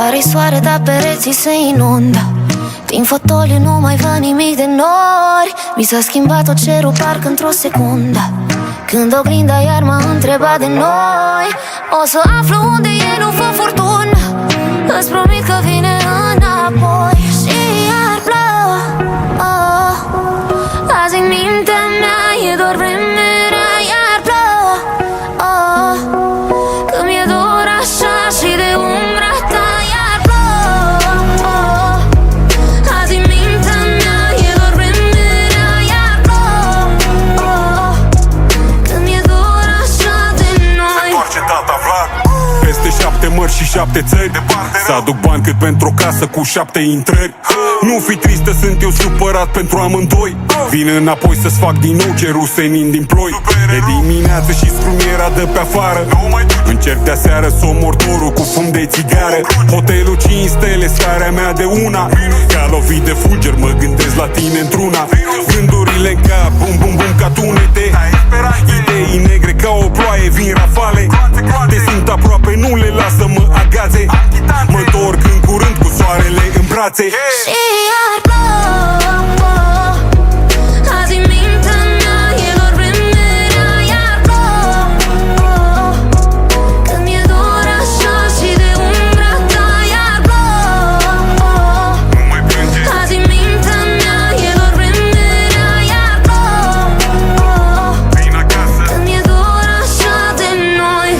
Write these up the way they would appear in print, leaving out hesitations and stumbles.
Pare soare, dar pereții se inundă. Din fotoliu nu mai văd nimic de nori. Mi s-a schimbat tot cerul parcă într-o secundă. Când oglinda iar m-a întrebat de noi. O să aflu unde e, nu fă furtună. Îți promit că vine înapoi. Și iar plouă, oh. Azi în mintea mea e doar vremerea. Iar plouă, oh. Că mi-e dor așa și de umbra ta. Iar plouă, oh. Azi în mintea mea e doar vremerea. Iar plouă, oh. Că mi-e dor așa de noi. Se întoarce tata Vlad peste 7 mări și 7 țări. Să aduc bani cât pentru o casă cu 7 intrări. Nu fi tristă, sunt eu supărat pentru amândoi. Vin înapoi să-ți fac din nou cerul senin din ploi. E dimineață și scrumiera dă pe afară. Încerc de-aseară să omor dorul cu fum de țigară. Hotelul 5 stele, starea mea de una. Ca lovit de fulger, mă gândesc la tine într-una. Gândurile în cap, bum bum bum ca tunete. Idei negre ca o ploaie, vin rafale. Te simt aproape, nu le las să mă agațe. Mă întorc în curând cu soarele în brațe. Și iar plouă, azi în mintea mea e doar vremerea. Iar plouă, că mi-e dor așa și de umbra ta. Iar plouă, azi în mintea mea e doar vremerea. Iar plouă, că mi-e dor așa de noi.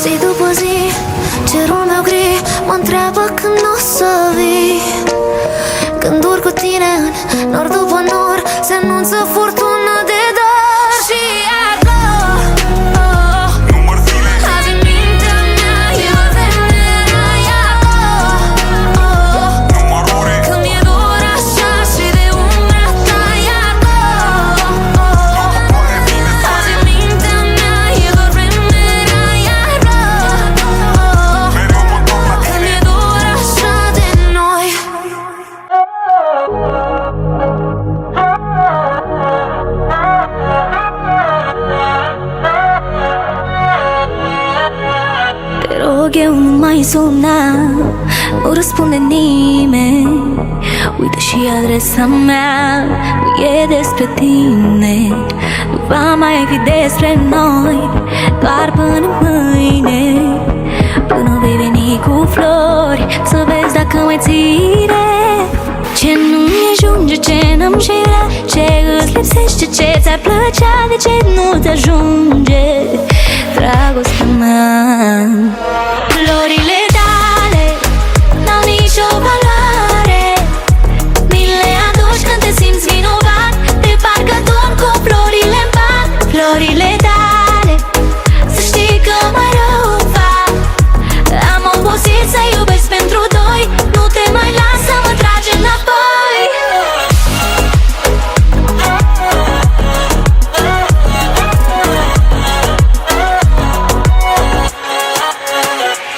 Zi după zi, cerul meu gri mă întreabă când o să vii. Când urc cu tine în nor după nor, se anunță furtună de dor. Și iar plouă, azi în mintea mea e doar vremerea. Iar plouă, că mi-e dor așa și de umbra ta. Iar plouă, azi în mintea mea e doar vremerea. Iar plouă, că mi-e dor așa de noi. Te rog, eu nu mai suna, nu răspunde nimeni. Uite și adresa mea, nu e despre tine. Nu va mai fi despre noi, doar până mâine. Până vei veni cu flori, să vezi dacă mai ține. Ce nu-mi ajunge, ce n-am și vrea, ce îți lipsește, ce ți-ar plăcea, de ce nu-ți ajunge dragostea mea. Florile tale n-au nicio valoare, mi le aduci când te simți vinovat, de parcă dorm cu florile-n pat. Florile tale, să știi că mai rău fac. Am obosit să iubesc pentru doi, nu te mai las să mă tragi înapoi.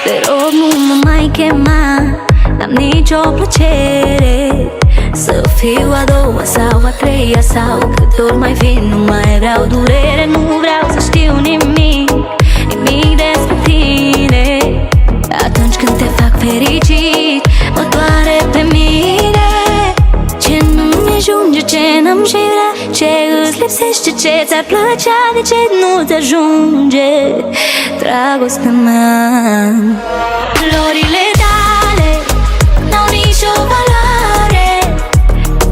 Te rog, nu mă mai chema, n-am nicio plăcere să fiu a doua sau a treia, sau câte ori mai vin, nu mai vreau durere. Nu vreau să știu nimic, nimic despre tine. Atunci când te fac fericit, mă doare pe mine. Ce nu-mi ajunge, ce n-am și vrea, ce îți lipsește, ce ți-ar plăcea, de ce nu-ți ajunge dragostea mea. Florile tale n-au nicio valoare,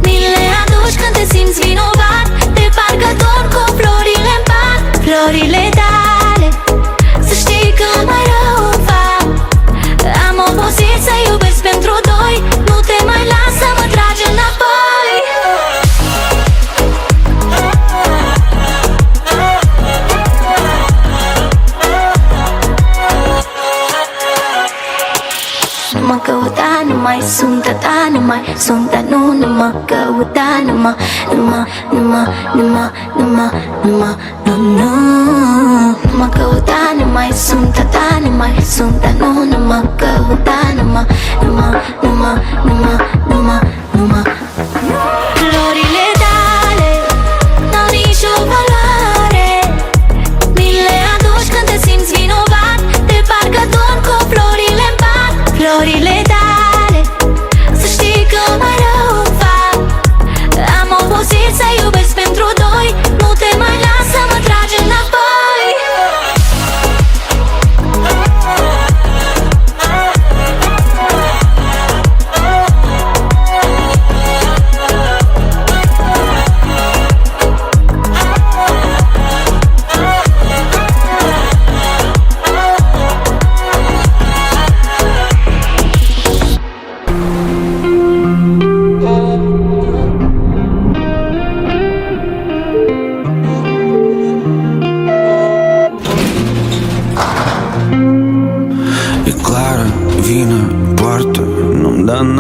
mi le aduci când te simți vinovat, de parcă dorm cu florile-n pat. Florile tale, să știi că mai rău fac. Am obosit să iubesc pentru doi, nu te mai las să mă tragi înapoi. Nu mă căuta, nu mai sunt a ta, nu mai sunt a nu mă căuta, nu mă, nu mă căuta, nu mai sunt a ta, nu mai sunt a nu mă căuta, nu mă. Florile tale n-au nicio valoare, mi le aduci când te simți vinovat, de parcă dorm cu florile-n pat.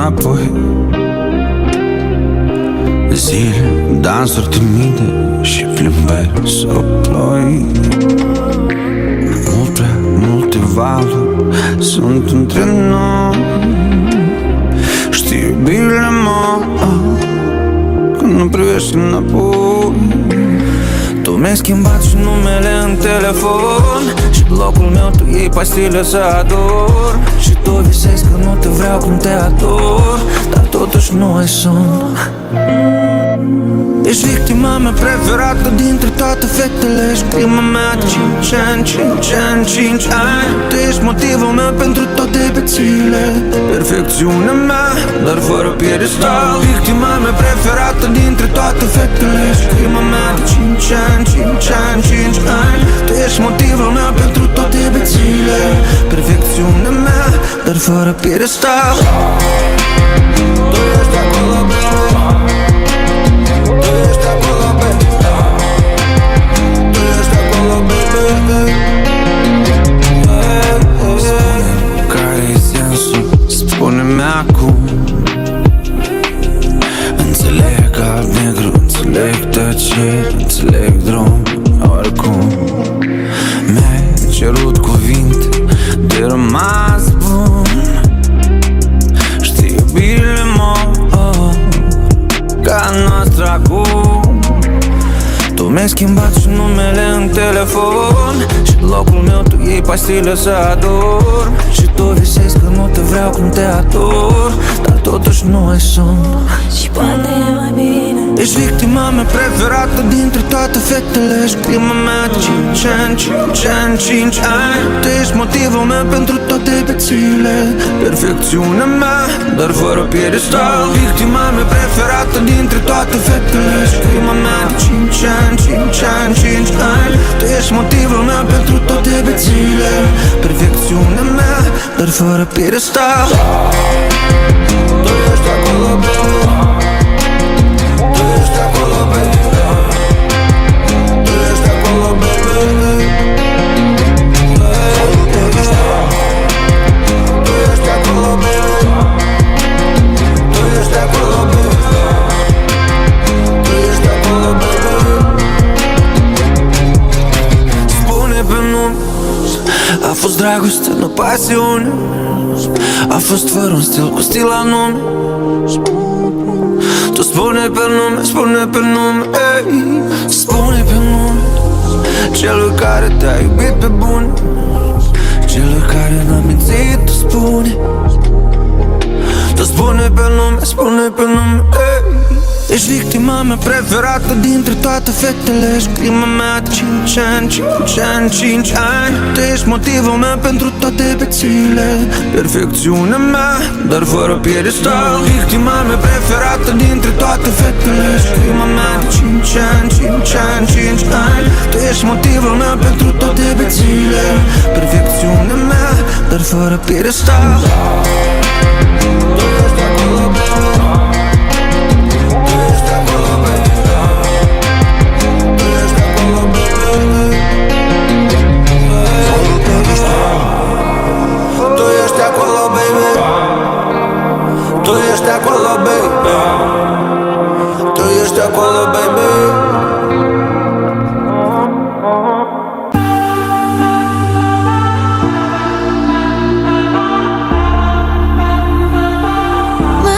înapoi. Zile, dansuri timide și plimbări sub ploi. Mult prea multe valuri sunt între noi. Știi, iubire, mă, când nu privești înapoi. Tu mi-ai schimbat și numele în telefon și locul meu tu iei pastile să ador. Și tu visezi că nu te vreau cum te ador, dar totuși nu ai somn. Ești victima mea preferată dintre toate fetele. Ești prima mea de 5 ani, 5 ani, 5 ani. Tu ești motivul meu pentru toate bețile. Perfecțiunea mea, dar fără piedestal. Victima mea preferată dintre toate fetele. Ești prima mea de 5 ani, 5 ani, 5 ani. Tu ești motivul meu pentru toate bețile. Perfecțiunea mea, dar fără piedestal. Tu ești acolo, baby. Care-i sensul? Spune-mi acum. Înțeleg alb-negru, înțeleg tăceri, înțeleg drum, oricum. Mi-ai cerut cuvinte de rămas bun. Știi, iubire, mă, ca noastră acum. Tu mi-ai schimbat și numele în telefon și locul meu tu iei pastile să ador. Și tu visezi că nu te vreau cum te ador, dar totuși nu ai somn. Și poate e mai bine. Ești victima mea preferată dintre toate fetele. Ești prima mea de 5 ani, 5 ani, 5 ani. Tu ești motivul meu pentru toate bețile. Perfecțiunea mea, dar fără piedestal. Victima mea preferată dintre toate fetele. Ești prima mea de 5 ani, 5 ani, 5 ani. Tu ești motivul meu pentru toate bețile. Perfecțiunea mea, dar fără piedestal. Tu ești acolo, baby. Tu ești acolo, baby. Tu ești acolo, baby. Tu ești acolo, baby. Tu ești acolo, baby. Tu ești acolo, baby. Spune pe nume. A fost dragoste, nu pasiune. A fost fără un stil, cu stil anume. Tu spune pe nume, spune pe nume, ei. Spune pe nume celui care te-a iubit pe bune, celui care n-a mințit, tu spune. Tu spune pe nume, spune pe nume, ei. Ești victima mea preferată dintre toate fetele. Ești prima mea de 5 ani, 5 ani, 5 ani. Tu ești motivul meu pentru toate bețile. Perfecțiunea mea, dar fără piedestal. Victima mea preferată dintre toate fetele. Ești prima mea de 5 ani, 5 ani, 5 ani. Tu ești motivul meu pentru toate bețile. Perfecțiunea mea, dar fără piedestal. Tu ești acolo, baby. Mă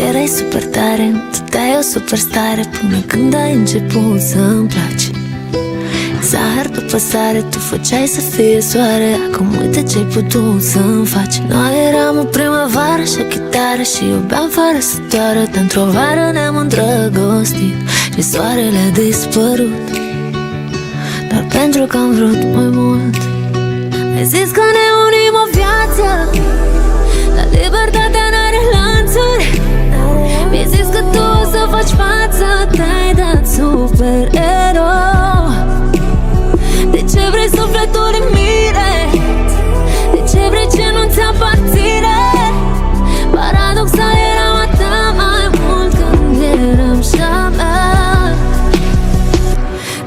Erai super tare, dădeai o superstare până când ai început să-mi place. Zahăr după sare, tu făceai să fie soare. Acum uite ce-ai putut să-mi faci. Noi eram o primăvară și o chitară și iubeam fără să doară. Dar într-o vară ne-am îndrăgostit și soarele a dispărut, doar pentru că am vrut mai mult. Mi-ai zis că ne unim o viață, dar libertatea n-are lanțuri. Mi-ai zis că tu o să faci față, te-ai dat supererou. De ce vrei sufletul în mine? De ce vrei ce nu ți aparține? Paradoxal eram atât mai mult când eram și-a-mea.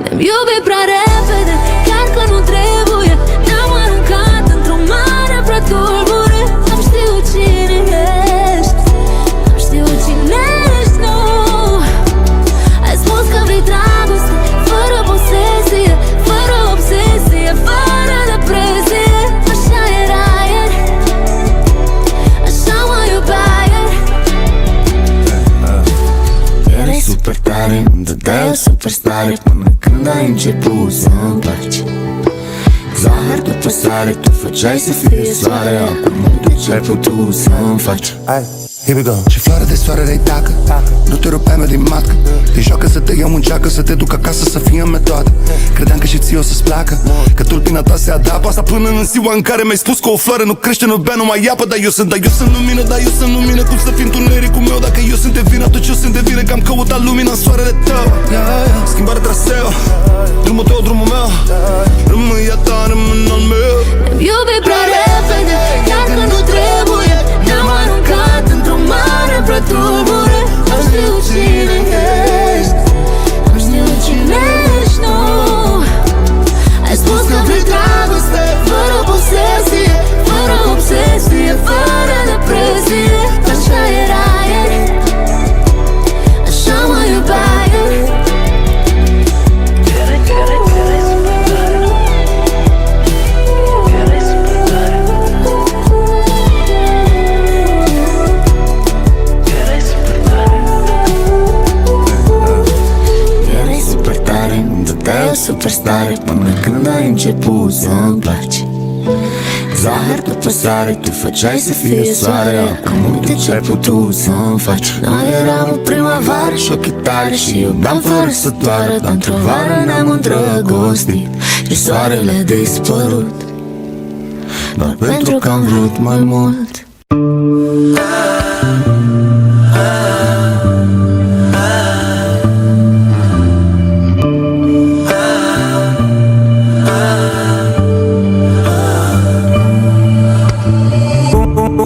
Ne-am iubit prea repede, chiar că nu trebuie. Ne-am aruncat într-o mare prea tulbure. Am știut cine ești, am știut cine ești, nu. Ai spus că vrei dragoste, fără posesie, fără obsesie, fără depresie. Așa era ieri, așa mă iubeai ieri. Erai super tare, îmi dădeai o superstare până când ai început să-mi placi. Zahăr după sare, tu făceai să fie soare. Acum uite ce-ai putut să-mi faci. Here we go. Și floare de soare de tacă, nu te rupeai mea din matcă. Te joacă să te iau în geacă, să te duc acasă să fie în metodă. Credeam că și ție o să-ți placă, că tulpina ta se adapă. Asta până în ziua în care mi-ai spus că o floare nu crește, nu bea, nu mai apă. Dar eu sunt lumină, dar eu sunt lumină. Cum să fii întunericul meu dacă eu sunt de vină? Atunci eu sunt de vină că am căutat lumina în soarele tău. Schimbare traseu, drumul tău, drumul meu. Rămâi a ta, rămân al meu. Ne-am iubit prea repede, chiar că nu trebuie. Ne-am aruncat într-o mare prea tulbure. Am știut cine ești, am știut cine ești, nu. Ai spus că vrei dragoste, fără posesie, fără obsesie, fără depresie. Așa era ieri, așa mă iubeai ieri. Dădeai o superstare până când ai început să-mi placi. Zahăr după sare, tu făceai să fie soare. Acum uite ce-ai putut să-mi faci. Noi eram o primăvară și o chitară și iubeam fără să doară. Dar într-o vară ne-am îndrăgostit și soarele a dispărut, doar pentru că am vrut mai mult.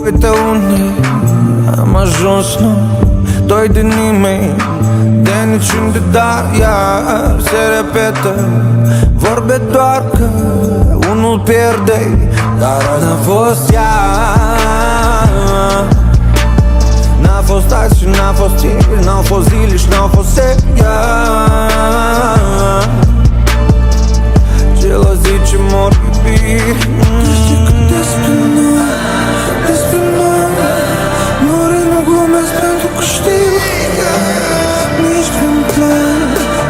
Uite unde am ajuns, nu doi de nimeni, de niciunde, dar iar se repetă. Vorbe doar că unul pierde, dar n-a fost ea. N-a fost azi și n-a fost ieri, n-au fost zile și n-au fost ea. Gelozii ce mor iubiri. Știi că despre noi, despre noi Nori nu glumesc pentru că știu nici prin plan,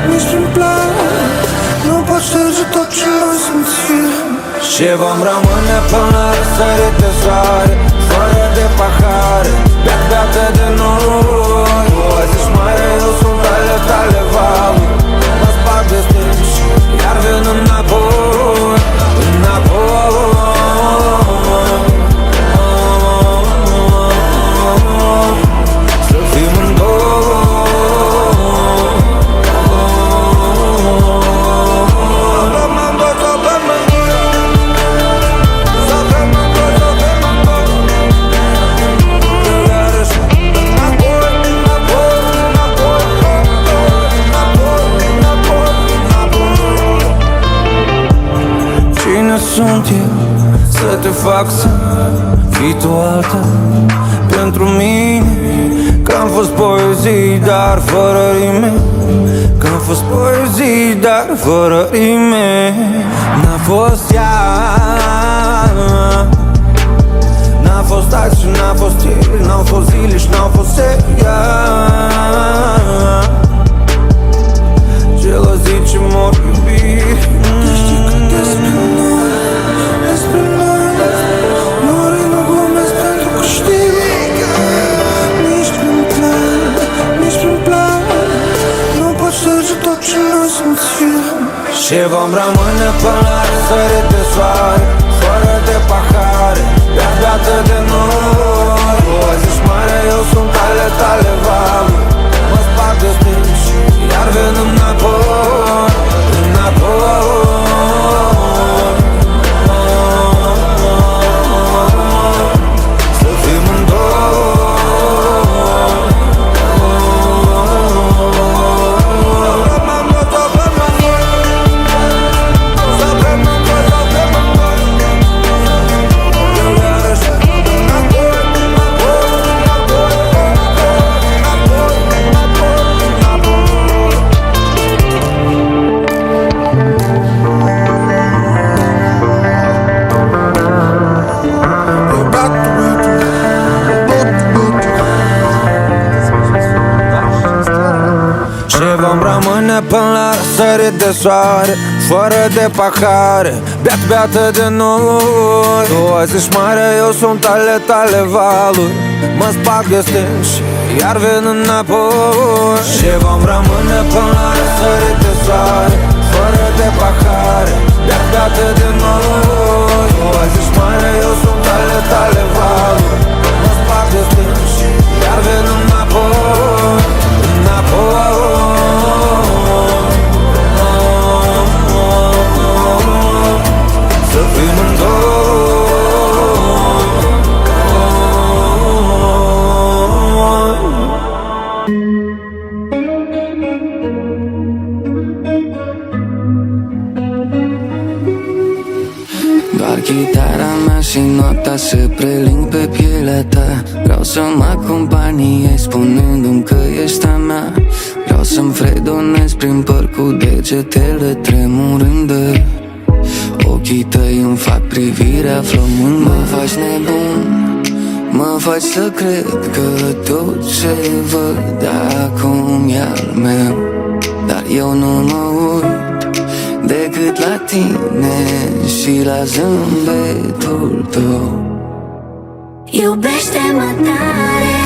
nici prin plan nu pot șterge tot ce noi simțim. Și vom rămâne până la răsărit de soare, fără de pahare, beate de noi. Tu zici mai rău, sunt ale tale valuri. Mă sparg de stânci, iar vin înapoi, înapoi. Să fim în două. Cine sunt eu să te fac să fii tu alta pentru mine? Că-am fost poezii, dar fără rime. Că-am fost poezii, dar fără rime. N-a fost ea, n-a fost azi și n-a fost ieri, n-au fost zile și n-au fost se ia. Gelozii ce mor iubi. Știi că despre noi nori nu glumesc pentru că știi nici prin plan, nici prin plan nu poți șterge tot ce noi simțim. Și vom rămâne până la răsărit de soare, fără de pahare, beată de noi. Tu azi ești mare, eu sunt ale tale valuri. Mă sparg de stânci, iar vin înapoi, înapoi. Să fim în până la răsărit de soare, fără de pahare, beată de noi. Tu azi ești mare, eu sunt ale tale valuri. Mă sparg de stânci, iar vin înapoi. Și vom rămâne până la răsărit de soare, fără de pahare, beată de noi. Tu azi ești mare, eu sunt ale tale valuri. Mă sparg de stânci, iar vin înapoi, înapoi. Să fim în doar chitara mea și noaptea se preling pe pielea ta. Vreau să mă acompaniezi spunându-mi că ești a mea. Vreau să-mi fredonez prin păr cu degetele tremurânde. Ochii tăi îmi fac privirea flămând. Mă faci nebun, mă faci să cred că tot ce văd acum e al meu. Dar eu nu mă uit decât la tine și la zâmbetul tău. Iubește-mă tare,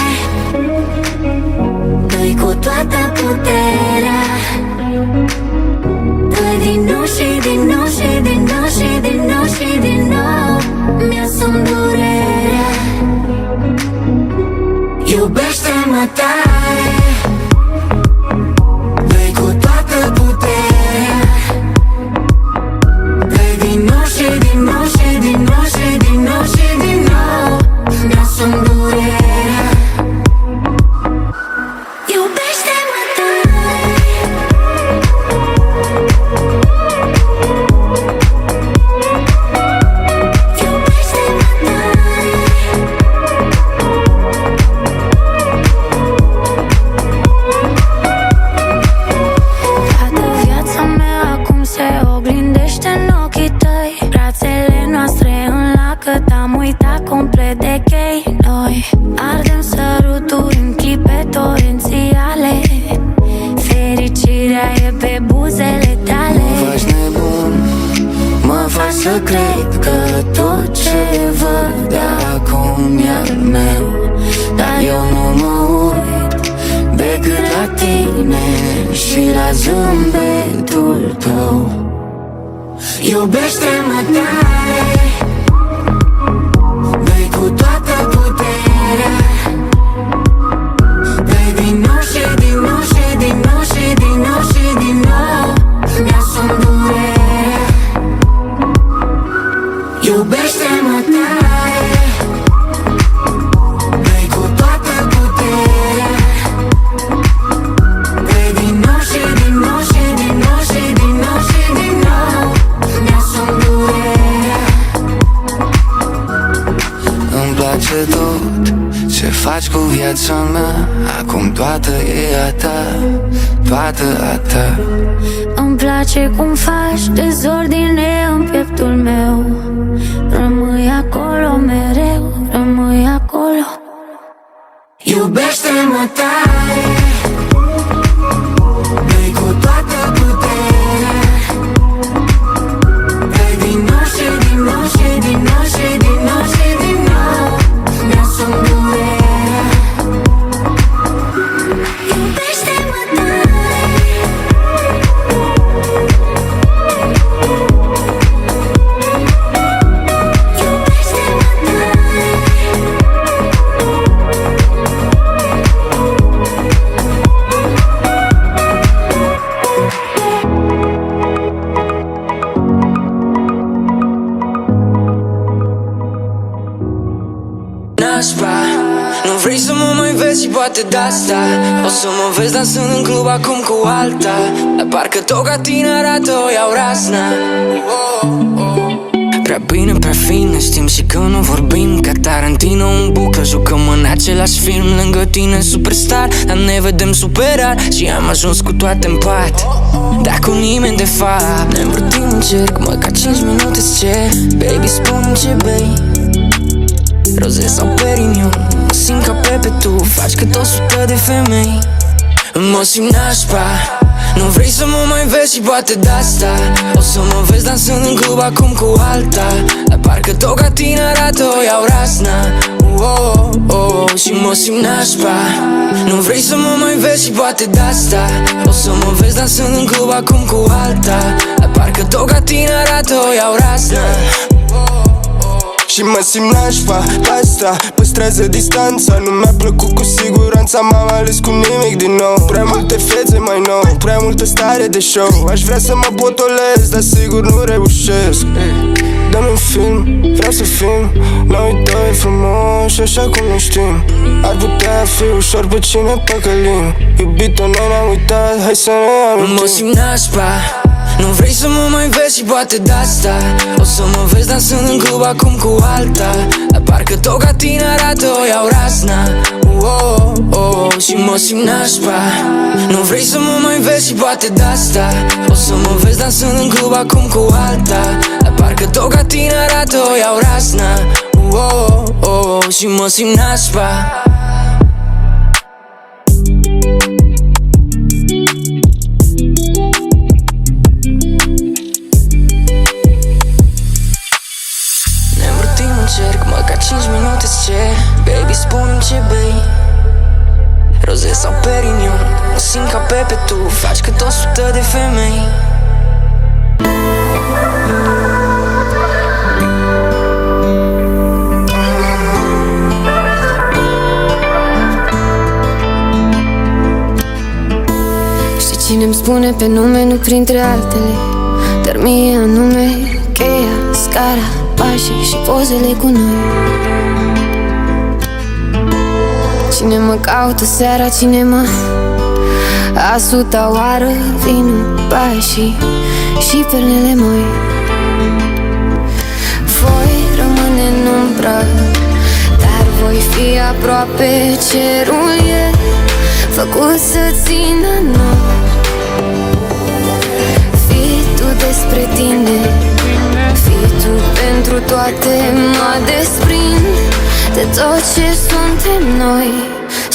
dă-i cu toată puterea. Dă-i din nou și din nou și din nou și din nou și din nou. Mi-asum durerea. Iubește-mă tare, dă-i cu toată puterea. Dă-i din nou și din nou și din nou și din nou și din nou. Mi-asum durerea. Iubește-mă tare. Am uitat complet de chei. Noi ardem săruturi în clipe torențiale. Fericirea e pe buzele tale. Mă faci nebun, mă faci să cred că tot ce văd acum e al meu. Dar eu nu mă uit decât la tine și la zâmbetul tău. Iubește-mă tare, dă-i cu toată puterea. Dă-i din nou și din nou și din nou și din nou și din nou. Mi-asum durerea. Iubește-mă tare, dă-i cu toată puterea. Dă-i din nou și din nou și din nou și din nou și din nou. Mi-asum durerea. Îmi place tot ce faci cu viața mea. Acum toată e a ta, toată a ta. Îmi place cum faci dezordine în pieptul meu. Rămâi acolo mereu, rămâi acolo. Iubește-mă tare, dă-i cu toată puterea. Dă-i din nou și din nou și din nou și din nou și din nou. Mi-asum durerea. Iubește-mă tare. Nu vrei să mă mai vezi și poate de-asta o să mă vezi dansând în club acum cu alta. Dar parcă tot ca tine arată o iau razna. Prea bine, prea fine, știm și că nu vorbim ca Tarantino în buclă, jucăm în același film lângă tine superstar. Dar ne vedem superar și am ajuns cu toate în pat. Dar cu nimeni de fapt. Ne învârtim în cerc, mă ca 5 minute-ți cer. Baby, spune-mi ce bei, roze sau perignon. Mă simt ca Pepe, tu faci cât 100 de femei. Mă simt nașpa. Nu vrei să mă mai vezi și poate de-asta o să mă vezi dansând în club acum cu alta. Dar parcă tot ca tine arată o iau razna. Și mă simt nașpa. Nu vrei să mă mai vezi și poate de-asta o să mă vezi dansând în club acum cu alta. Dar parcă tot ca tine arată o iau razna. Și mă simt nașpa, asta păstrează distanța. Nu mi-a plăcut cu siguranța, m-am ales cu nimic din nou. Prea multe fețe mai nou, prea multă stare de show. Aș vrea să mă potolesc, dar sigur nu reușesc. Dă-mi un film, vreau să fim noi doi frumoși, așa cum ne știm. Ar putea fi ușor pe cine păcălim. Iubito, noi ne-am uitat, hai să ne amintim. Mă simt nașpa. Nu vrei să mă mai vezi și poate de-asta o să mă vezi dansând în club acum cu alta. Dar parcă tot ca tine arată o iau razna. Și mă simt nașpa. Nu vrei să mă mai vezi și poate de-asta o să mă vezi dansând în club acum cu alta. Dar parcă tot ca tine arată o iau razna. Și mă simt nașpa. Mă ca 5 minute-ți cer. Baby, spune-mi ce bei, roze sau perignon. Mă simt ca Pepe, tu faci cât 100 de femei. Știi cine-mi spune pe nume, nu printre altele, dar mie anume cheia, scara, pașii și pozele cu noi. Cine mă caută seara, cine mă a 100-a oară, vinul, pașii și pernele moi. Voi rămâne în umbră, dar voi fi aproape. Cerul e făcut să țină noi. Fii tu despre tine, fii tu pentru toate. Mă desprind de tot ce suntem noi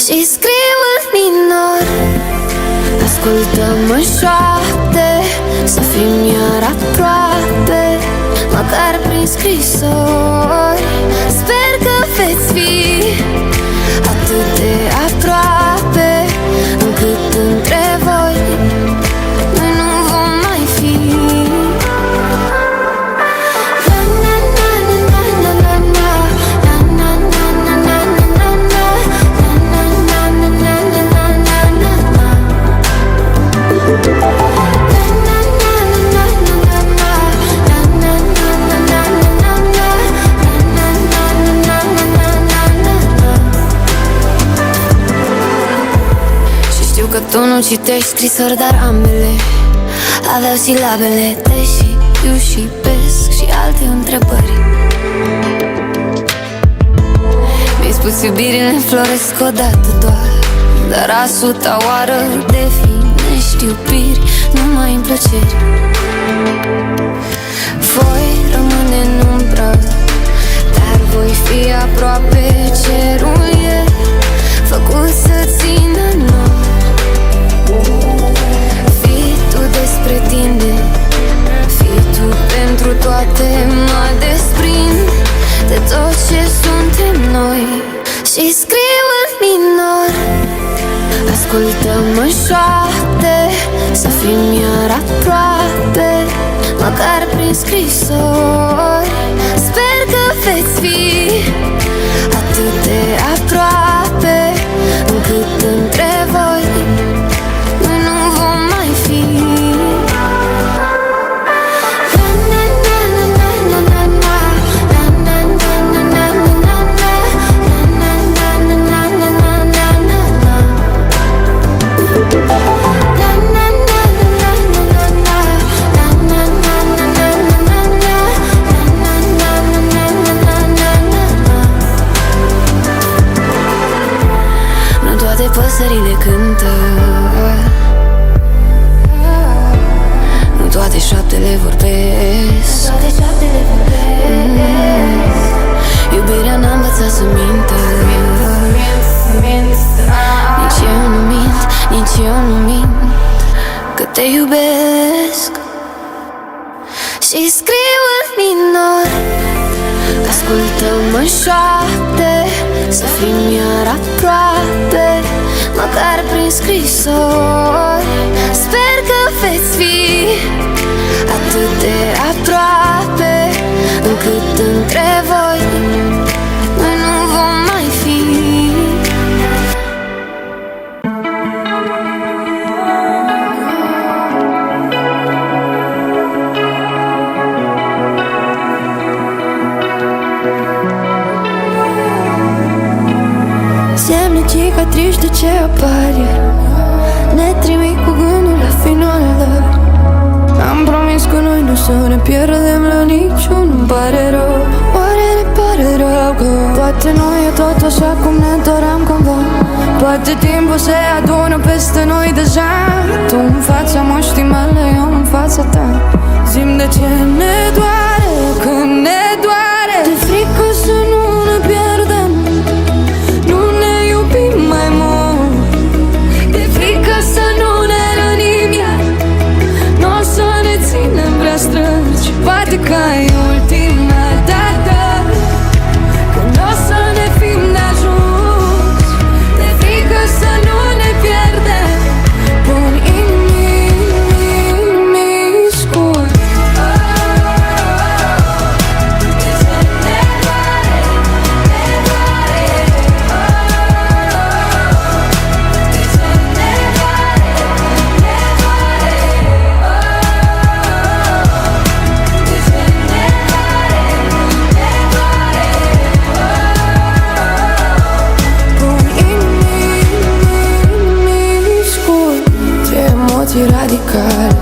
și scriu în minor. Ascultă-mă șoapte, să fim iar aproape, măcar prin scrisori. Sper că veți fi atât de aproape, încât între voi noi nu vom mai fi. Că tu nu citești scrisori, dar ambele aveau silabele, deși iubesc și alte întrebări. Mi-ai spus iubirile înfloresc odată doar, dar a 100-a oară definești iubiri numai în plăceri. Voi rămâne în umbră, dar voi fi aproape. Cerul e făcut să țină noi. Fii tu despre tine, fii tu pentru toate. Mă desprind de tot ce suntem noi și scriu în minor. Ascultă-mă șoapte, să fim iar aproape, măcar prin scrisori. Sper că veți fi atât de aproape, încât între voi noi nu vom mai fi. Păsările cântă, nu toate șoaptele vorbesc. Iubirea n-a învățat să mintă. Nici eu nu mint, nici eu nu mint că te iubesc. Și scriu în minor. Ascultă-mă șoapte, să fim iar aproape, măcar prin scrisori. Sper că veți fi atât de aproape, încât între voi noi nu vom mai fi. Semne, cicatrici de ce apare, ne trimit cu gândul la finalul. Am promis că noi nu să ne pierdem la niciun. Îmi pare rău, oare ne pare rău că poate nu e tot așa cum ne doream cândva. Poate timpul se adună peste noi deja. Tu în fața măștii mele, eu în fața ta. Zi-mi de ce ne doare, când ne doare. De frică să nu ne pierdem, nu ne iubim mai mult. De frică să nu ne rănim iar, n-o să ne ținem prea strângi. Poate că e ultima dată când o să ne fim de ajuns. De frică să nu ne pierdem, pun inimi scurt. Radical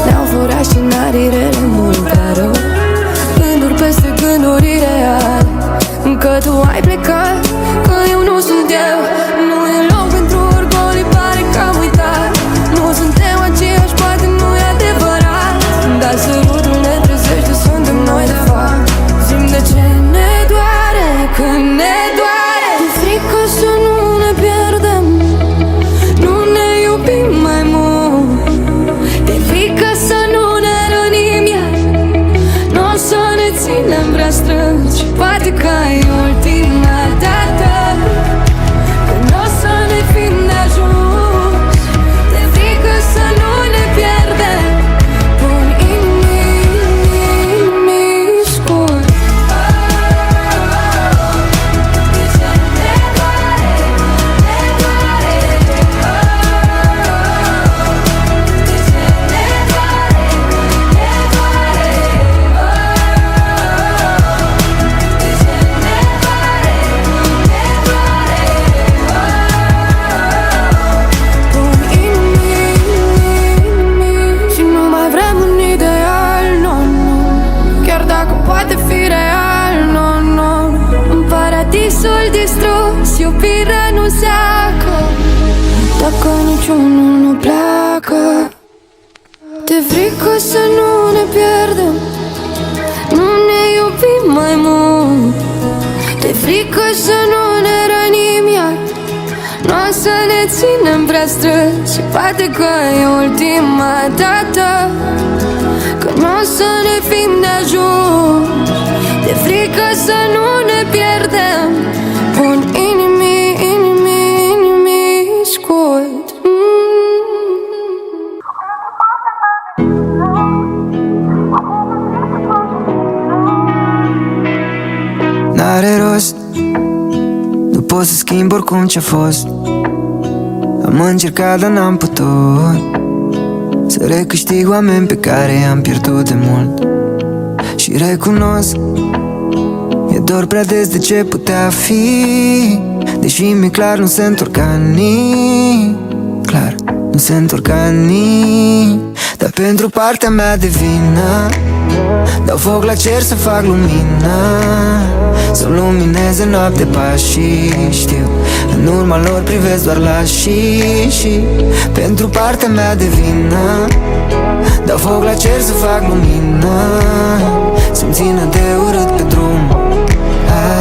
ne-au furat scenariile mult prea rău. Gânduri peste gânduri reale, încă tu ai plecat, că eu nu sunt eu. Nu e loc pentru orgolii, pare că am uitat. Nu suntem aceiași, poate nu e adevărat, dar sărutul ne trezește, suntem noi de fapt. Zi-mi de ce ne doare, când ne doare. De frică să nu ne pierdem, nu ne iubim mai mult. De frică să nu ne rănim iar, n-o să ne ținem prea strângi. Poate că e ultima dată când o să ne fim de ajuns. De frică să nu ne pierdem, pun inimi scurt. De ce ne doare, ne doare. De ce ne doare, ne doare. De ce ne doare, ne doare. Pun inimi și nu mai vrem un ideal, nu, nu. Chiar dacă poate fi real, nu, nu. În paradisul distrus, iubirea nu seacă, dacă niciunul nu pleacă. De frică să nu ne pierdem, nu ne iubim mai mult. De frică să nu ne rănim iar, să ne ținem prea strâns și poate că e ultima dată când o să ne fim de ajuns. De frică să nu ne pierdem, pun inimii scurt. N-are rost, nu pot să schimb oricum ce-a fost. Am încercat, dar n-am putut să recâștig oameni pe care i-am pierdut de mult. Și recunosc, e doar prea des de ce putea fi. Deși mi-e clar, nu se întorc anii. Clar, nu se întorc anii. Dar pentru partea mea de vină dau foc la cer să fac lumină, să lumineze noapte pașii. Știu, în urma lor privesc doar lașii. Și pentru partea mea de vină dau foc la cer să fac lumină, să-mi țină de urât pe drum.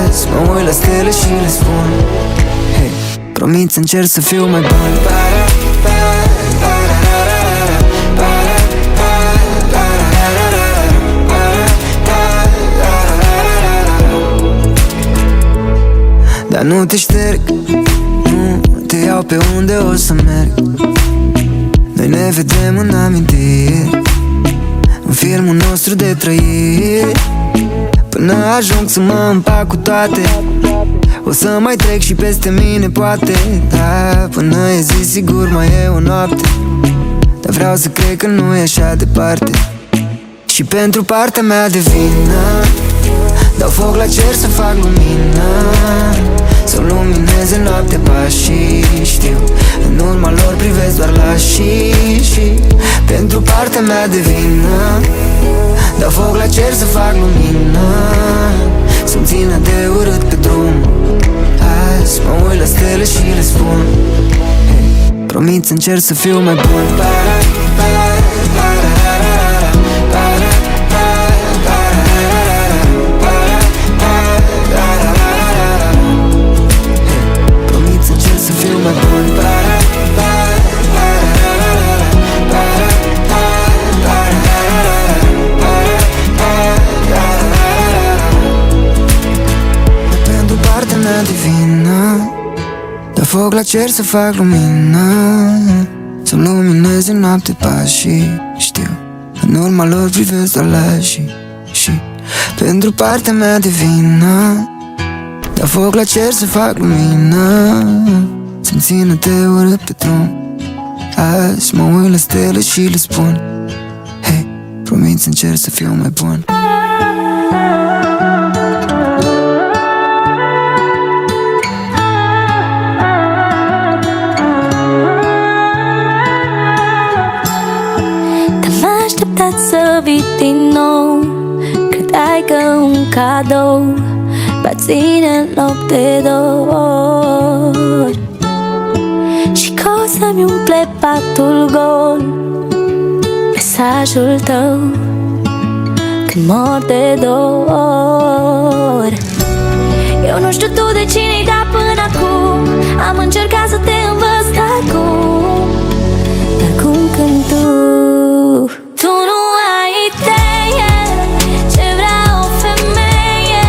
Azi mă uit la stele și le spun, hey, promit să încerc să fiu mai bun. Dar nu te șterg, nu te iau pe unde o să merg. Noi ne vedem în amintiri, în filmul nostru de trăiri, până ajung să mă împac cu toate. O să mai trec și peste mine poate, da, până e zi sigur mai e o noapte. Dar vreau să cred că nu e așa departe. Și pentru partea mea de vină dau foc la cer să fac lumină, să lumineze noapte pașii. Știu, în urma lor privesc doar lașii. Și pentru partea mea de vină dau foc la cer să fac lumină, să-mi țină de urât pe drum. Azi mă uit la stele și le spun, hey, promit să încerc să fiu mai bun. Mai bun. Pentru partea mea divină dau foc la cer să fac lumină, să-mi lumineze noapte pașii. Știu, în urma lor privesc doar lașii. Și pentru partea mea divină dau foc la cer să fac lumină, să-mi țină de urât pe drum. Azi mă uit la stele și le spun, hey, promit să încerc să fiu mai bun. Te-am așteptat să vii din nou, credeai că un cadou va ține în loc de dor și că o să-mi umple patul gol. Mesajul tău când mor de dor. Eu nu știu tu de cine-i dat până acum, am încercat să te învăț cum, dar cum când tu nu ai idee ce vrea o femeie.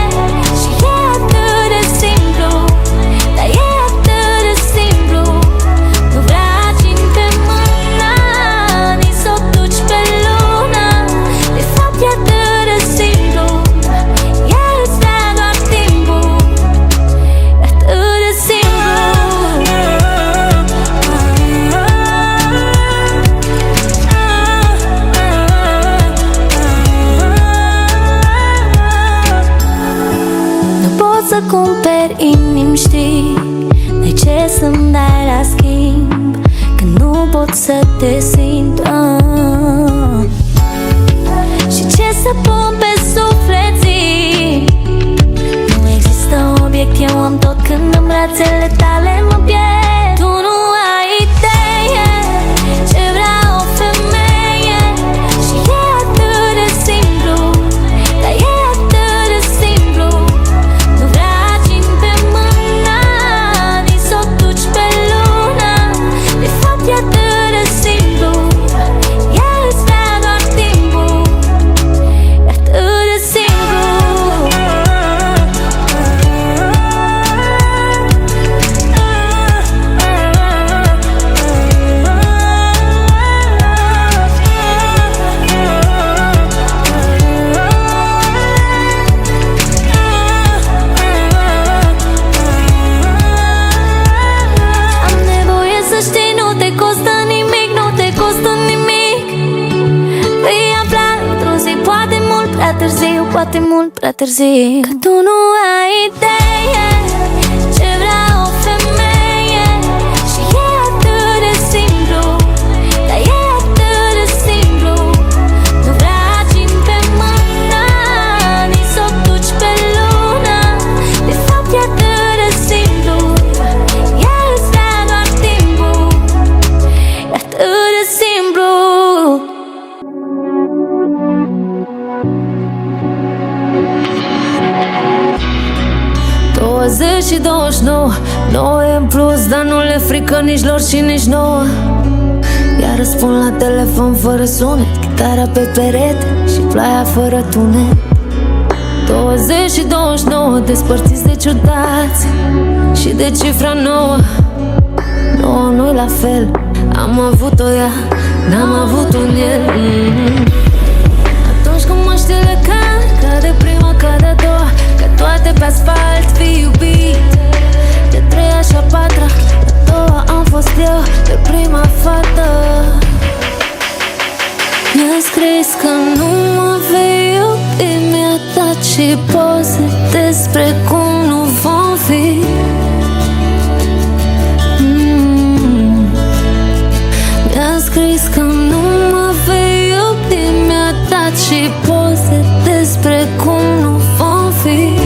Și e atât de simplu, dar e atât de simplu. Nu vrea cine pe mână, nici s-o duci pe lună. De fapt e atât de simplu, el îți vrea doar timpul. E atât de simplu. Nu pot să cumperi inimi, știi, de ce să-mi dai la schimb când nu pot să te simt? Și ce să pun pe suflet, zi? Nu există obiect, eu am tot când în brațele tale mă pierd. Tu nu ai idee ce vrea o femeie. Și e atât de simplu, dar e atât de simplu. Nu vrea cine pe mână, nici s-o duci pe lună. poate mult prea târziu. Că tu nu ai idee ce vrea o femeie. Și e atât de simplu, dar e atât de simplu. Nu vrea timp pe mână, nici s-o duci pe lună. De fapt e atât de simplu, el îți vrea doar timpul. E atât de simplu. 20 și 29, 9 e în plus, dar nu le frică nici lor și nici nouă. Iar răspund la telefon fără sunet, chitara pe perete și ploaia fără tunet. 20 și 29, despărțiți de ciudați și de cifra nouă. Nouă nu-i la fel, am avut-o ea, n-am avut un el. Atunci când măștile cad, ca de prima, ca de a doua, că toate pe asfalt fi iubit. De treia și a patra, a doua am fost eu, de prima fată. Mi-a scris că nu mă vei iubi, mi-a dat și poze despre cum nu vom fi. Mi-a scris că nu mă vei iubi, mi-a dat și poze despre cum nu vom fi.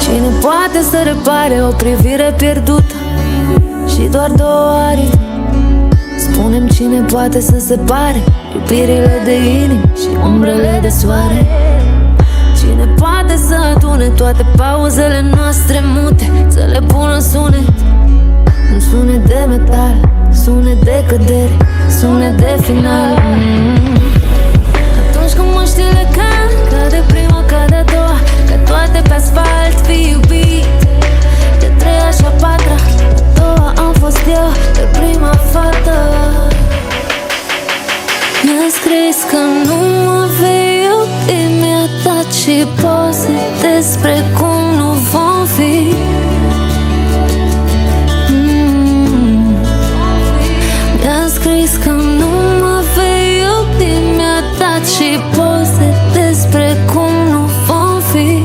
Cine poate să repare o privire pierdută și doar două aripi? Spune-mi cine poate să separe iubirile de inimi și umbrele de soare. Cine poate să adune toate pauzele noastre mute, să le pună sunet. Un sunet de metal, sunet de cădere, sunet de final. Atunci când măștile cad, ca de prima, ca de a doua, că toate pe asfalt fi iubit. De treia și a patra, a doua am fost eu, de prima fată. Mi-a scris că nu mă vei iubi, mi-a dat și poze despre cum nu vom fi. Mi-a scris că nu mă vei iubi, mi-a dat și poze despre cum nu vom fi.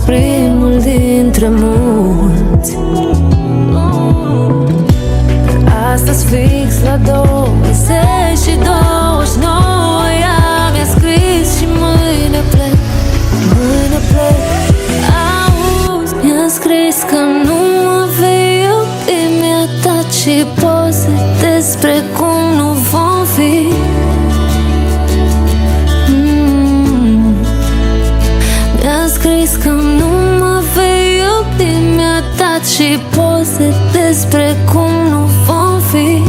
Primul dintre mulți. Astăzi fix la 20 și 29, ea mi-a scris și mâine plec, mâine plec. Auzi, mi-a scris că nu mă vei iubi, mi-a dat și poze despre cum nu vom fi. Mi-a scris că nu mă vei iubi, mi-a dat și poze despre cum nu vom fi.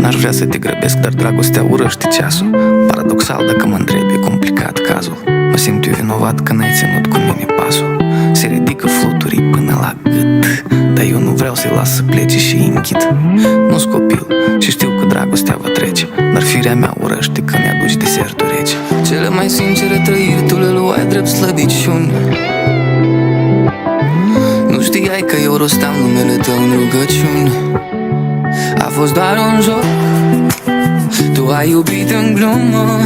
N-aș vrea să te grăbesc, dar dragostea urăște ceasul. Paradoxal, dacă mă întrebi, e complicat cazul. Mă simt eu vinovat că n-ai ținut cu mine pasul. Se ridică fluturii până la gât, dar eu nu vreau să-i las să plece și îi închid. Nu-s copil și știu că dragostea va trece, dar firea mea urăște când ne-aduci desertul rece. Cele mai sincere trăiri tu le luai drept slăbiciuni. știai că eu rosteam numele tău în rugăciune. A fost doar un joc, tu ai iubit în glumă.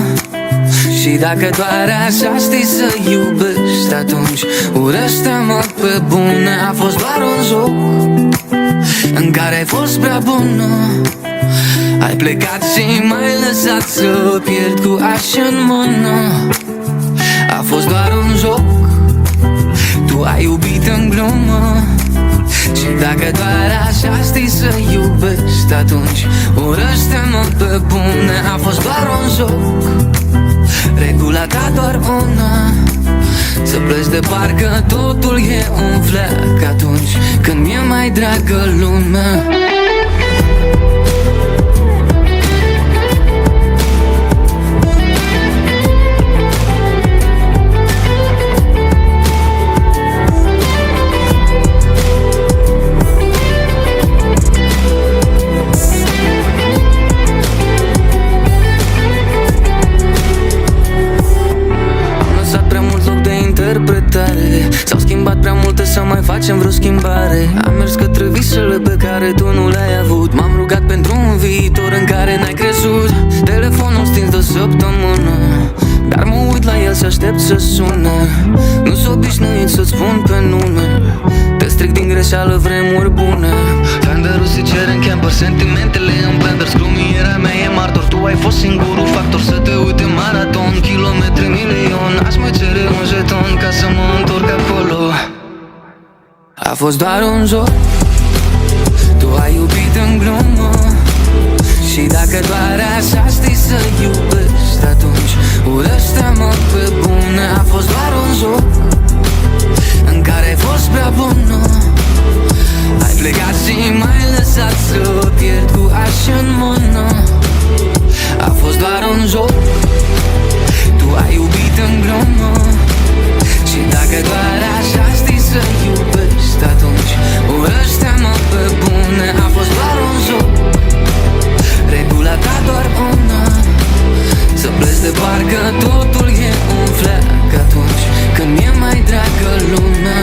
Și dacă doar așa știi să iubești, atunci urăște-mă pe bune. A fost doar un joc în care ai fost prea bună. Ai plecat și m-ai lăsat să pierd cu așa în mână. A fost doar un joc, tu ai iubit în glumă. Și dacă doar așa știi să iubești, atunci urăște-mă pe bune. A fost doar un joc, regula ta doar una, să pleci de parcă totul e un fleac atunci când mi-e mai dragă lumea. S-au schimbat prea multe să mai facem vreo schimbare. Am mers către visele pe care tu nu le-ai avut. M-am rugat pentru un viitor în care n-ai crezut. Telefonul stins de săptămână, dar mă uit la el și aștept să sună. Nu-s obișnuit să-ți spun pe nume, te stric din greșeală vremuri bune. Fenderul se cere în camper, sentimentele în blender. Scrumierea mea e martor, tu ai fost singurul factor să te uite maraton, kilometri, milion. Aș mai cere un jeton ca să mă întorc acolo. A fost doar un joc, tu ai iubit în glumă. Și dacă doar așa știi să iubești, atunci urăște-mă pe bune. A fost doar un joc în care ai fost prea bună. Ai plecat și m-ai lăsat să pierd cu așa în mână. A fost doar un joc, tu ai iubit în glumă. Și dacă doar așa știi să iubești, atunci urăște-mă pe bune. A fost doar un joc, regula ta doar una, să pleci de parcă totul e un fleac atunci când mi-e mai dragă lumea.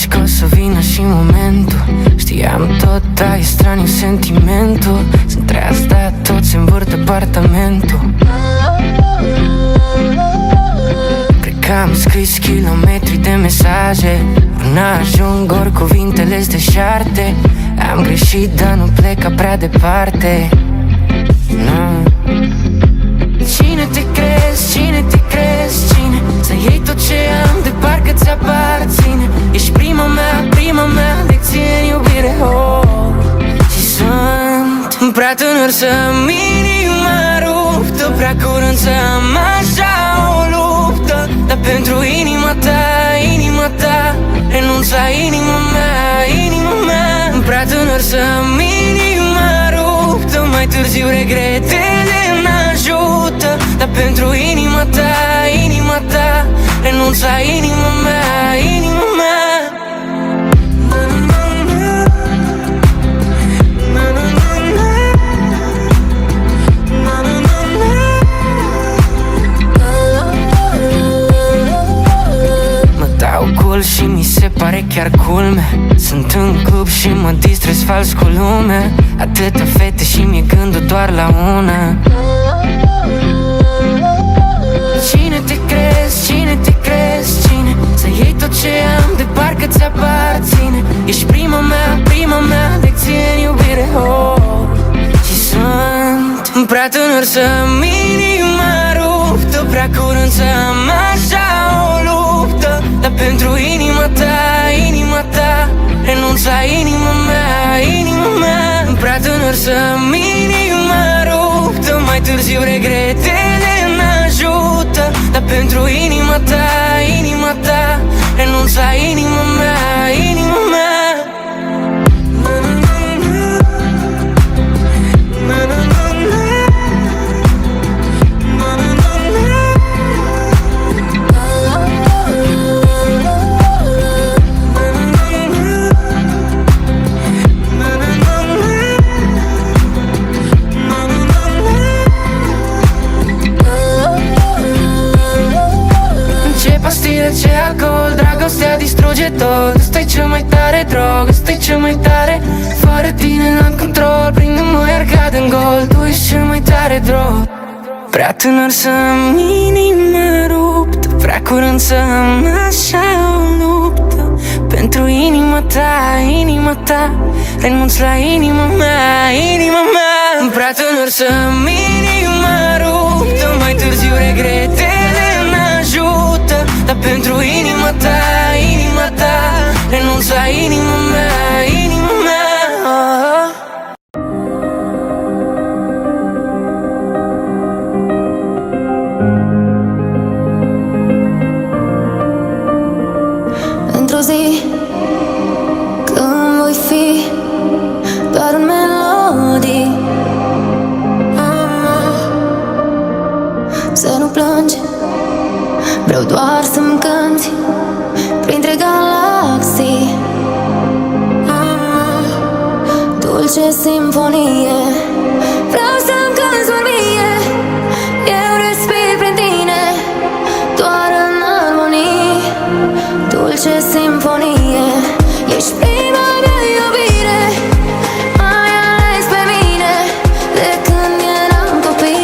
Că o să vină și momentul, știam tot, dar e straniu sentimentul. Sunt treaz, dar tot se învârte apartamentul. Cred că am scris kilometri de mesaje, până ajung ori cuvintele-s deșarte. Am greșit, dar nu pleca prea departe. Cine te crezi, cine te crezi, cine să iei tot ce am de parcă ți aparține. Ești prima mea lecție în iubire, oh. Și sunt prea tânăr să-mi inima ruptă, prea curând să am așa o luptă. Dar pentru inima ta, renunț la inima mea. Prea tânăr să-mi inima ruptă, mai târziu regretele n-ajută. Dar pentru inima ta, renunț la inima mea. Mă dau cool și mi se pare chiar culme. Sunt în club și mă distrez fals cu lume. Atâta fete și mi-e gândul doar la una. Cine te crezi, cine să iei tot ce am de parcă ți aparține. Ești prima mea lecție în iubire, oh. Și sunt prea tânăr să-mi inima ruptă, prea curând să am așa o luptă. Dar pentru inima ta, renunț la inima mea. Prea tânăr să-mi inima ruptă, mai târziu regretele n-ajută. Dar pentru inima ta, renunț la inima mea. Na, na, na, na. Na, na. bere, ce alcool, dragostea distruge tot. Ăsta-i cel mai tare drog, ăsta-i cel mai tare. Fără tine n-am control, prinde-mă iar cad în gol. Tu ești cel mai tare drog. Prea tânăr să am inima ruptă, prea curând să am așa o luptă. Pentru inima ta, renunț la inima mea. Prea tânăr să am inima ruptă, mai târziu regretele n-ajută. Dar pentru inima ta, renunț la inima mea. Într-o zi când voi fi doar un melodii, să nu plângi, vreau doar să-mi cânti printre galaxii. Dulce simfonie, vreau să-mi cânti doar mie. Eu respir prin tine, doar în armonii. Dulce simfonie, ești prima mea iubire. Ai ales pe mine de când eram copil.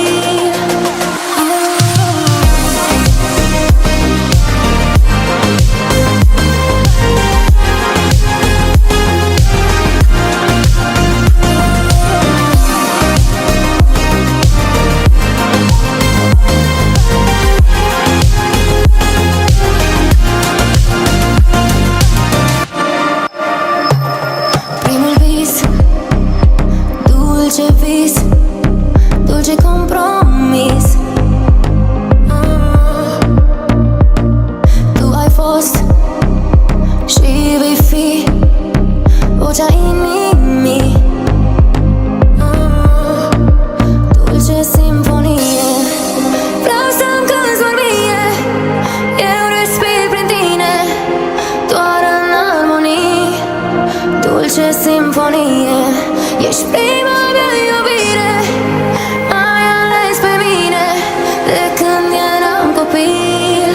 Primul vis, dulce vis, dulce compromis. Tu ai fost și vei fi vocea inimii. Dulce simfonie, vreau să-mi cânti doar mie. Eu respir prin tine, doar în armonii. Dulce simfonie, ești prima mea iubire. Ai ales pe mine de când eram copil.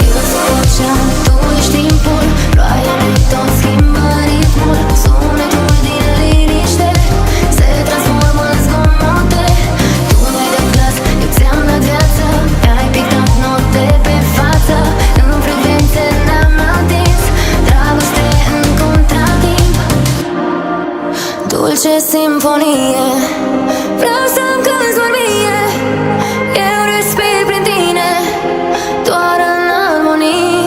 Eu sunt vocea, tu ești timpul, ploaiele tot schimbă ritmul. Sunetul din liniște se transformă în zgomote. Tu mi-ai dat glas, eu ți-am dat viață. Mi-ai pictat note pe față, în frecvențe n-am atins. Dragoste în contratimp, dulce simfonie, vreau să-mi cânti doar mie. Eu respir prin tine, doar în armonii.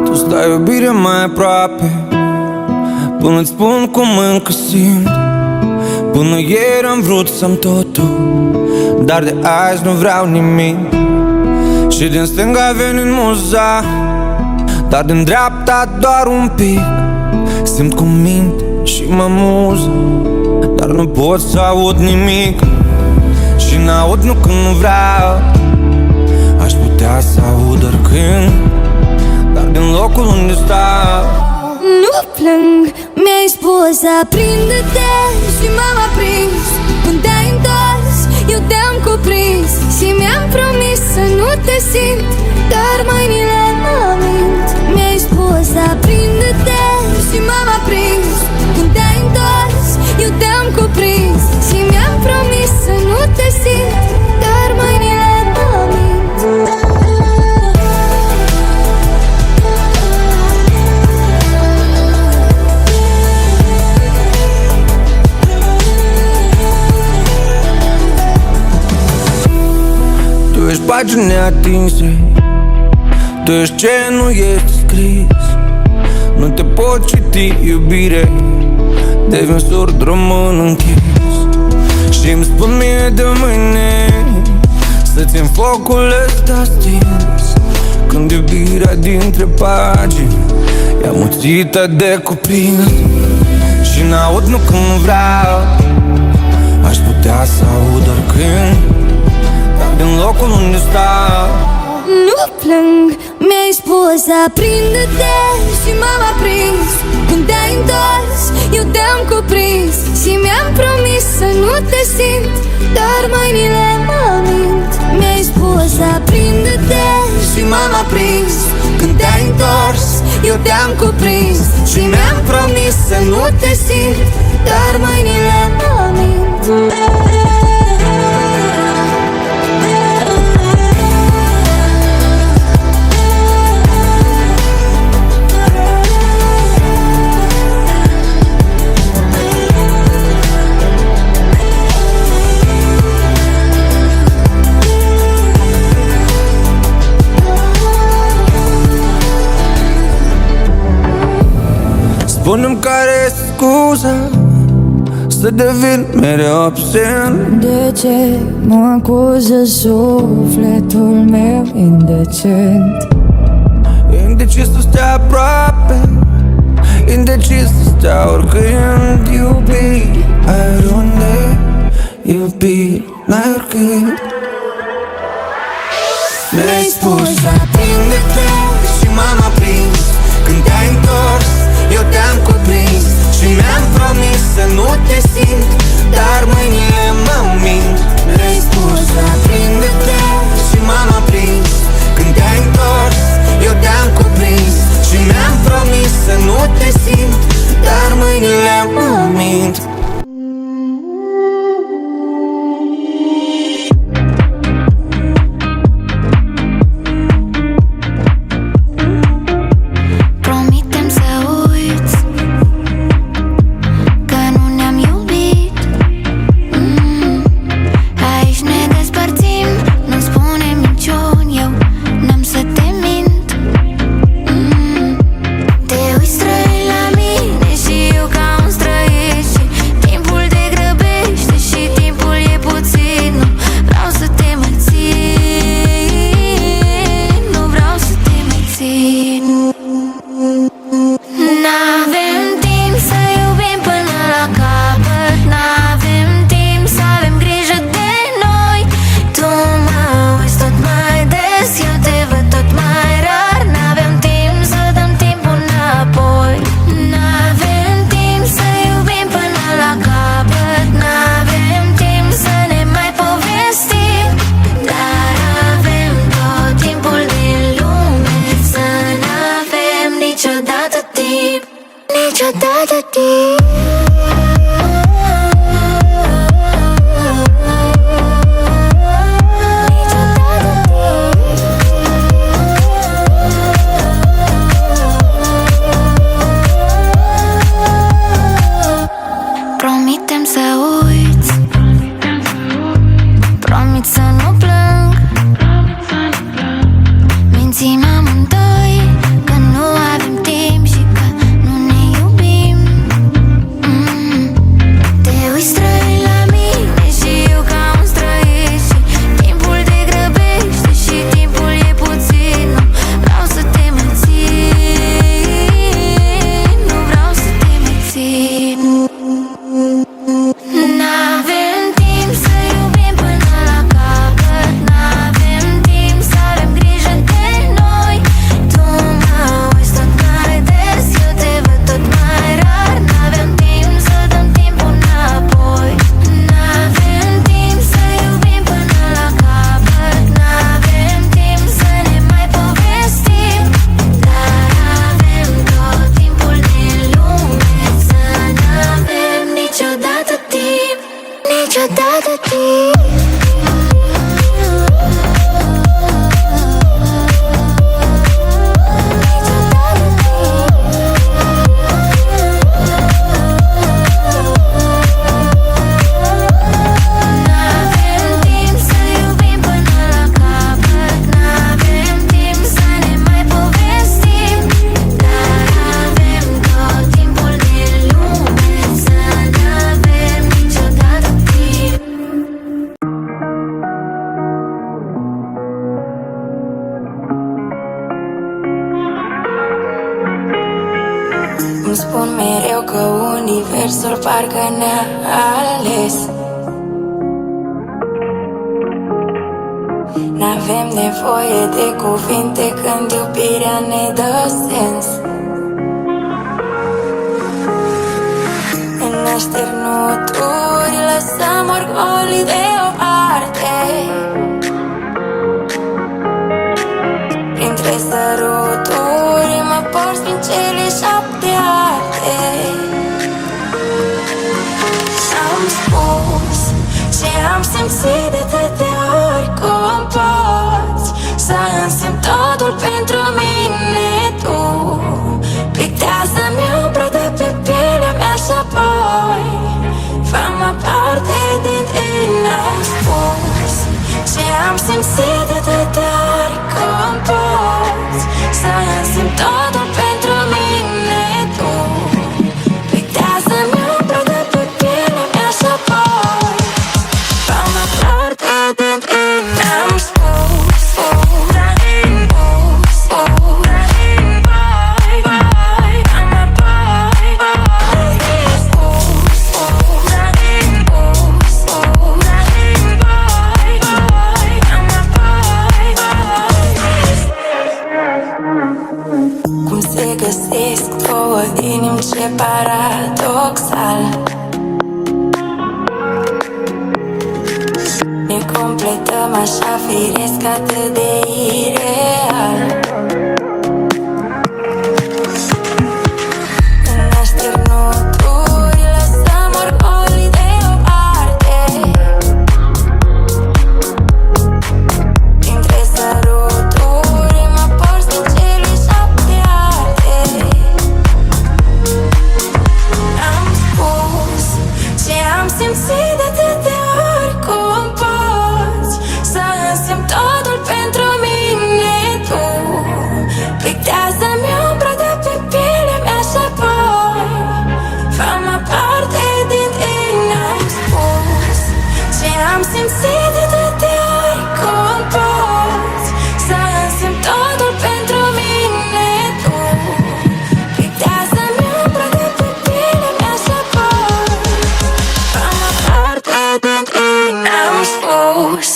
Tu stai iubire mai aproape, până-ți spun cum încă simt. Până ieri am vrut să-mi totul, dar de azi nu vreau nimic. Și din stânga venind muza, dar din dreapta doar un pic. Simt cum mint și mă muză, dar nu pot să aud nimic. Și n-aud nu când nu vreau, aș putea să aud oricând, dar din locul unde stau Nu plâng, mi-ai spus aprinde-te și m-am aprins. Când te-ai întors, eu te-am cuprins și mi-am promis să nu te simt, dar mâinile mă mint. Mi-ai spus aprinde-te și m-am aprins. Când te-ai întors, eu te-am cuprins și mi-am promis să nu te simt, dar mâinile mă mint. Tu ești pagini neatinse, tu ești ce nu este scris. Nu te pot citi, iubire, devin surd, rămân închis. Și-mi spun mie de mâine să țin focul ăsta stins, când iubirea dintre pagini e amuțită de cuprins. Și n-aud nu când vreau, aș putea să aud oricând, dar din locul unde stau nu plâng, mi-ai spus aprinde-te și m-am aprins. Când te-ai întors, eu te-am cuprins și mi-am promis să nu te simt, dar mâinile mă mint. Mi-ai spus aprinde-te și m-am aprins. Când te-ai întors, eu te-am cuprins și mi-am promis să nu te simt, dar mâinile mă mint. Spune-mi care-i scuza să devin mereu absent. De ce mă acuză sufletul meu indecent? Indecis să stea aproape, indecis să stea oricând. Iubi, ai oriunde, iubi, n-ai oricând. Mi-ai spus aprinde-te și m-am aprins. Când te-ai întors, eu te-am cuprins și mi-am promis să nu te simt, dar mâinile mă mint. Mi-ai spus aprinde-te și m-am aprins. Când te-ai întors, eu te-am cuprins și mi-am promis să nu te simt, dar mâinile mă mint. versuri parcă ne-a ales. N-avem nevoie de cuvinte când iubirea ne dă sens. În așternuturi lăsăm orgolii deoparte. Printre săruturi mă porți prin cele 7 arte. Am spus ce am simțit de atâtea ori. Cum poți să însemn totul pentru mine tu? Pictează-mi umbra de pe pielea mea și apoi fă-mă parte din tine. Am spus ce am simțit de atâtea ori. Cum poți să însemn totul pentru mine tu? Pictează-mi umbra de pe pielea mea și apoi fă-mă parte din tine. Am spus cum se găsesc două inimi, ce paradoxal. Ne completăm așa firesc, atât de ireal. În așternuturi lăsăm orgolii deoparte. Printre săruturi mă porți din cele 7 arte. Am spus ce am simțit de atâtea ori. Cum poți să însemn totul pentru mine tu? Pictează-mi umbra de pe pielea mea și apoi fă-mă parte din tine. Am spus ce am simțit de atâtea ori. Cum poți să însemn totul pentru mine tu? Pictează-mi umbra de pe pielea mea și apoi fă-mă parte din tine. Am spus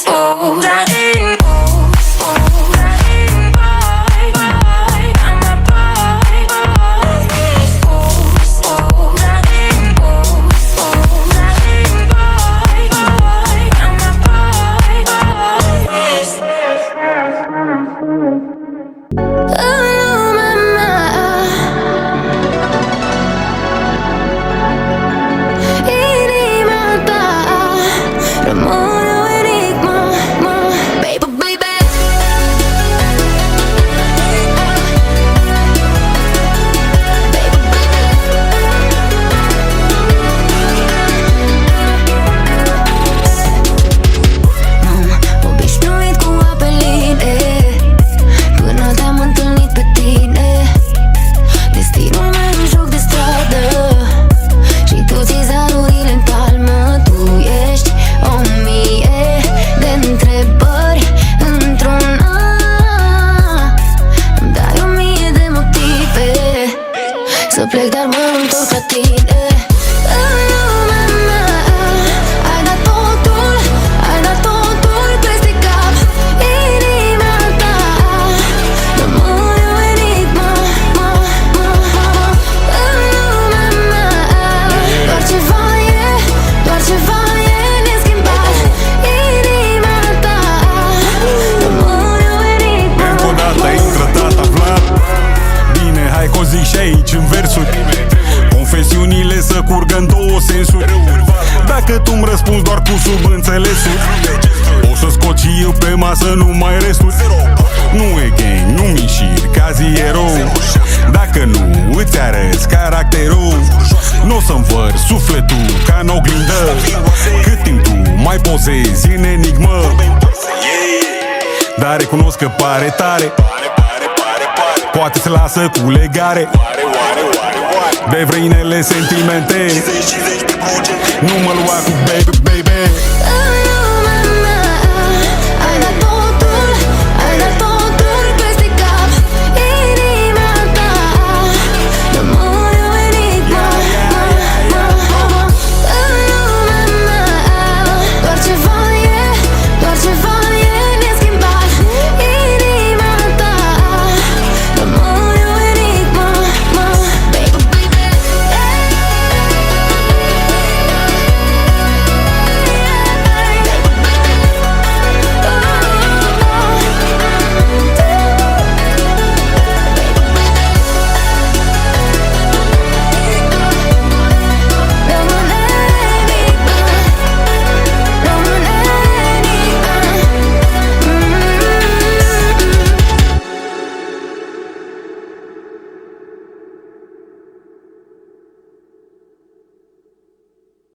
să plec, dar mă întorc la tine. În lumea mea ai dat totul, ai dat totul peste cap. Inima ta rămâne o enigmă. În lumea mea doar ceva e neschimbat. Inima ta rămâne o enigmă. Încă o dată intră tata Vlad. Bine, hai că o zic și aici în versuri. Confesiunile să curgă în două sensuri. Dacă tu-mi răspunzi doar cu subînțelesuri, o să scot și eu pe masă numai restul. Nu e gang, nu mișiri ca erou. Dacă nu îți arăți caracterul, n-o să-mi văr sufletul ca în oglindă. Cât timp tu mai pozezi în enigmă. Dar recunosc că pare tare, poate se lasă cu legare de vrăinele sentimente. Nu mă lua cu baby, baby.